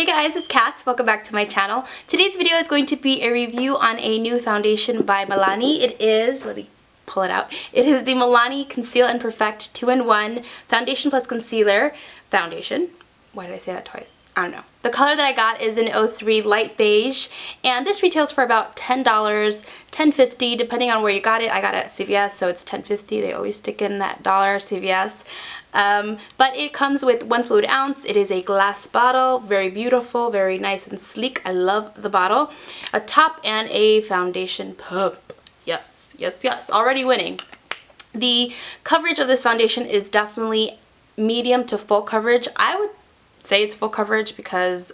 Hey guys, it's Kat. Welcome back to my channel. Today's video is going to be a review on a new foundation by Milani. It is, let me pull it out. It is the Milani Conceal and Perfect 2-in-1 Foundation plus Concealer Foundation. Why did I say that twice? I don't know. The color that I got is an 03 light beige, and this retails for about $10, $10.50 depending on where you got it. I got it at CVS, so it's $10.50. They always stick in that dollar CVS. But it comes with 1 fluid ounce. It is a glass bottle, very beautiful, very nice and sleek. I love the bottle. A top and a foundation pump. Yes, yes, yes. Already winning. The coverage of this foundation is definitely medium to full coverage. I would say it's full coverage because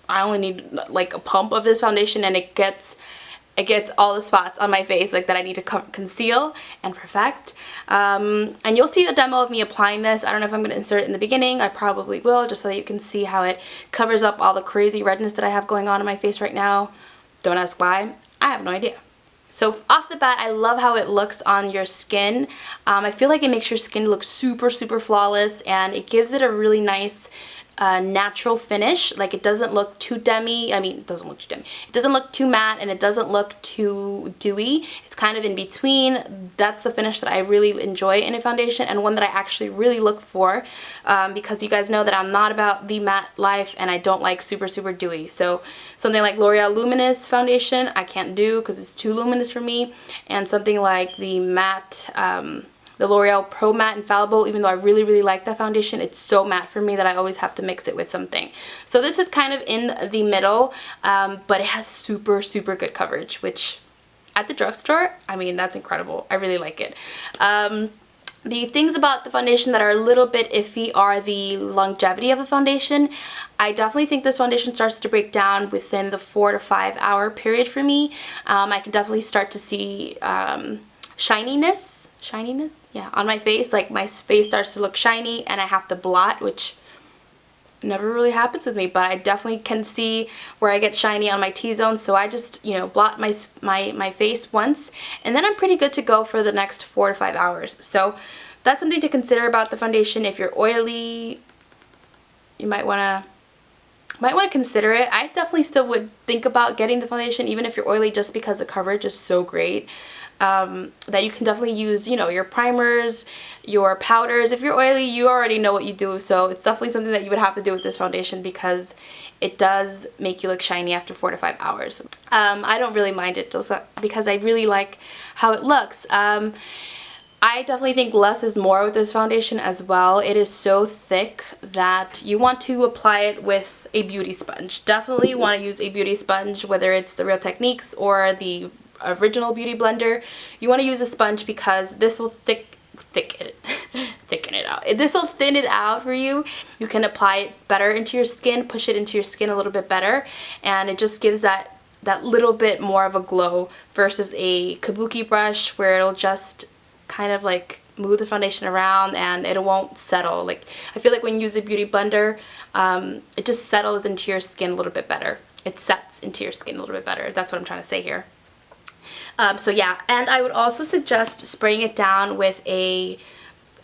I only need like a pump of this foundation and it gets all the spots on my face like that I need to conceal and perfect. And you'll see a demo of me applying this. I don't know if I'm going to insert it in the beginning. I probably will, just so that you can see how it covers up all the crazy redness that I have going on in my face right now. Don't ask why. I have no idea. So off the bat, I love how it looks on your skin. I feel like it makes your skin look super, super flawless, and it gives it a really nice natural finish. Like, it doesn't look too demi. I mean, it doesn't look too demi. It doesn't look too matte, and it doesn't look too dewy. It's kind of in between. That's the finish that I really enjoy in a foundation, and one that I actually really look for, because you guys know that I'm not about the matte life, and I don't like super, super dewy. So something like L'Oreal Luminous foundation I can't do because it's too luminous for me, and something like the matte the L'Oreal Pro Matte Infallible, even though I really, really like that foundation, it's so matte for me that I always have to mix it with something. So this is kind of in the middle, but it has super, super good coverage, which at the drugstore, I mean, that's incredible. I really like it. The things about the foundation that are a little bit iffy are the longevity of the foundation. I definitely think this foundation starts to break down within the 4 to 5 hour period for me. I can definitely start to see shininess, yeah, on my face. Like, my face starts to look shiny and I have to blot, which never really happens with me, but I definitely can see where I get shiny on my T-zone. So I just, you know, blot my face once, and then I'm pretty good to go for the next 4 to 5 hours. So that's something to consider about the foundation. If you're oily, you might want to consider it. I definitely still would think about getting the foundation even if you're oily, just because the coverage is so great. That you can definitely use, you know, your primers, your powders. If you're oily, you already know what you do, so it's definitely something that you would have to do with this foundation because it does make you look shiny after 4 to 5 hours. I don't really mind it just because I really like how it looks. I definitely think less is more with this foundation as well. It is so thick that you want to apply it with a beauty sponge. Definitely want to use a beauty sponge, whether it's the Real Techniques or the original beauty blender. You want to use a sponge because this will thicken it out. This will thin it out for you. You can apply it better into your skin, push it into your skin a little bit better, and it just gives that little bit more of a glow versus a kabuki brush where it'll just kind of like move the foundation around and it won't settle. Like, I feel like when you use a beauty blender, it just settles into your skin a little bit better. It sets into your skin a little bit better. That's what I'm trying to say here. So yeah, and I would also suggest spraying it down with a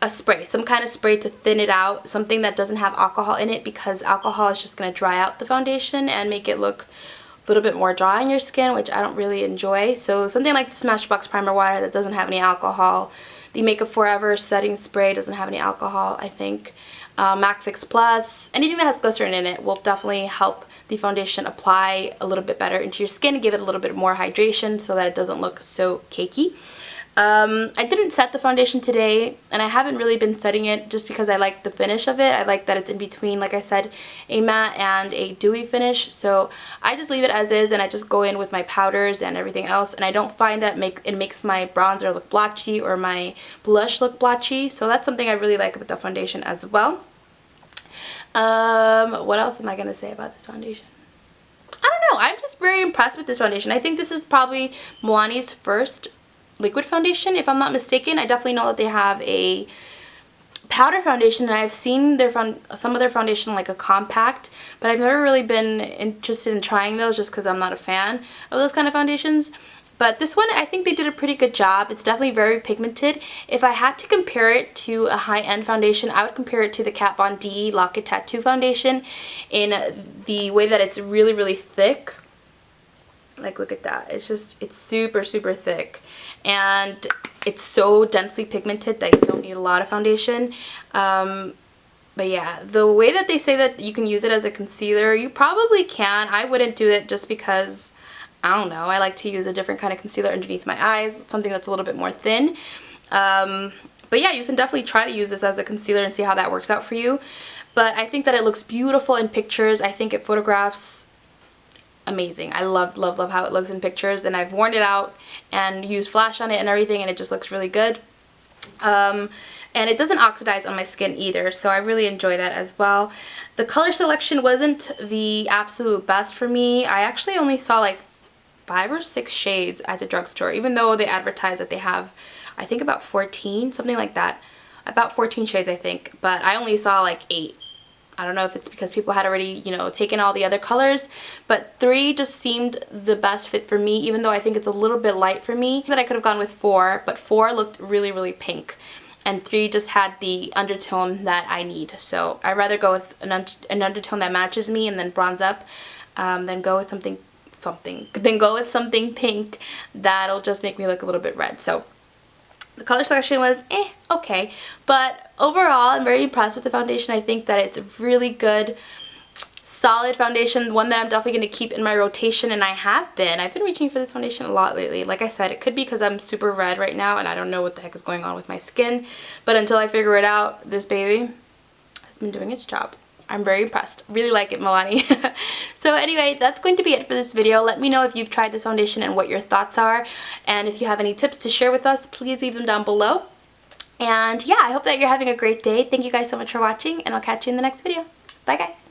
spray, some kind of spray to thin it out, something that doesn't have alcohol in it, because alcohol is just going to dry out the foundation and make it look a little bit more dry on your skin, which I don't really enjoy. So something like the Smashbox Primer Water that doesn't have any alcohol. The Makeup Forever setting spray doesn't have any alcohol, I think. MAC Fix Plus, anything that has glycerin in it will definitely help the foundation apply a little bit better into your skin, give it a little bit more hydration so that it doesn't look so cakey. I didn't set the foundation today, and I haven't really been setting it just because I like the finish of it. I like that it's in between, like I said, a matte and a dewy finish. So I just leave it as is, and I just go in with my powders and everything else, and I don't find that it makes my bronzer look blotchy or my blush look blotchy. So that's something I really like with the foundation as well. What else am I going to say about this foundation? I don't know. I'm just very impressed with this foundation. I think this is probably Milani's first liquid foundation, if I'm not mistaken. I definitely know that they have a powder foundation, and I've seen some of their foundation like a compact, but I've never really been interested in trying those just because I'm not a fan of those kind of foundations. But this one, I think they did a pretty good job. It's definitely very pigmented. If I had to compare it to a high-end foundation, I would compare it to the Kat Von D Lock It Tattoo foundation in the way that it's really, really thick. Like, look at that. It's super, super thick. And it's so densely pigmented that you don't need a lot of foundation. But yeah, the way that they say that you can use it as a concealer, you probably can. I wouldn't do it just because, I don't know, I like to use a different kind of concealer underneath my eyes, something that's a little bit more thin. But yeah, you can definitely try to use this as a concealer and see how that works out for you. But I think that it looks beautiful in pictures. I think it photographs amazing. I love, love, love how it looks in pictures. Then I've worn it out and used flash on it and everything, and it just looks really good. And it doesn't oxidize on my skin either, so I really enjoy that as well. The color selection wasn't the absolute best for me. I actually only saw like 5 or 6 shades at the drugstore, even though they advertise that they have, I think, about 14, something like that. About 14 shades, I think, but I only saw like 8. I don't know if it's because people had already, you know, taken all the other colors, but 3 just seemed the best fit for me, even though I think it's a little bit light for me. That I could have gone with 4, but 4 looked really, really pink. And 3 just had the undertone that I need. So I'd rather go with an undertone that matches me and then bronze up, than go with something pink that'll just make me look a little bit red. So the color selection was okay, but overall I'm very impressed with the foundation. I think that it's a really good, solid foundation, one that I'm definitely going to keep in my rotation, and I've been reaching for this foundation a lot lately. Like I said, it could be because I'm super red right now and I don't know what the heck is going on with my skin, but until I figure it out, this baby has been doing its job. I'm very impressed. Really like it, Milani. So anyway, that's going to be it for this video. Let me know if you've tried this foundation and what your thoughts are, and if you have any tips to share with us, please leave them down below. And yeah, I hope that you're having a great day. Thank you guys so much for watching, and I'll catch you in the next video. Bye guys.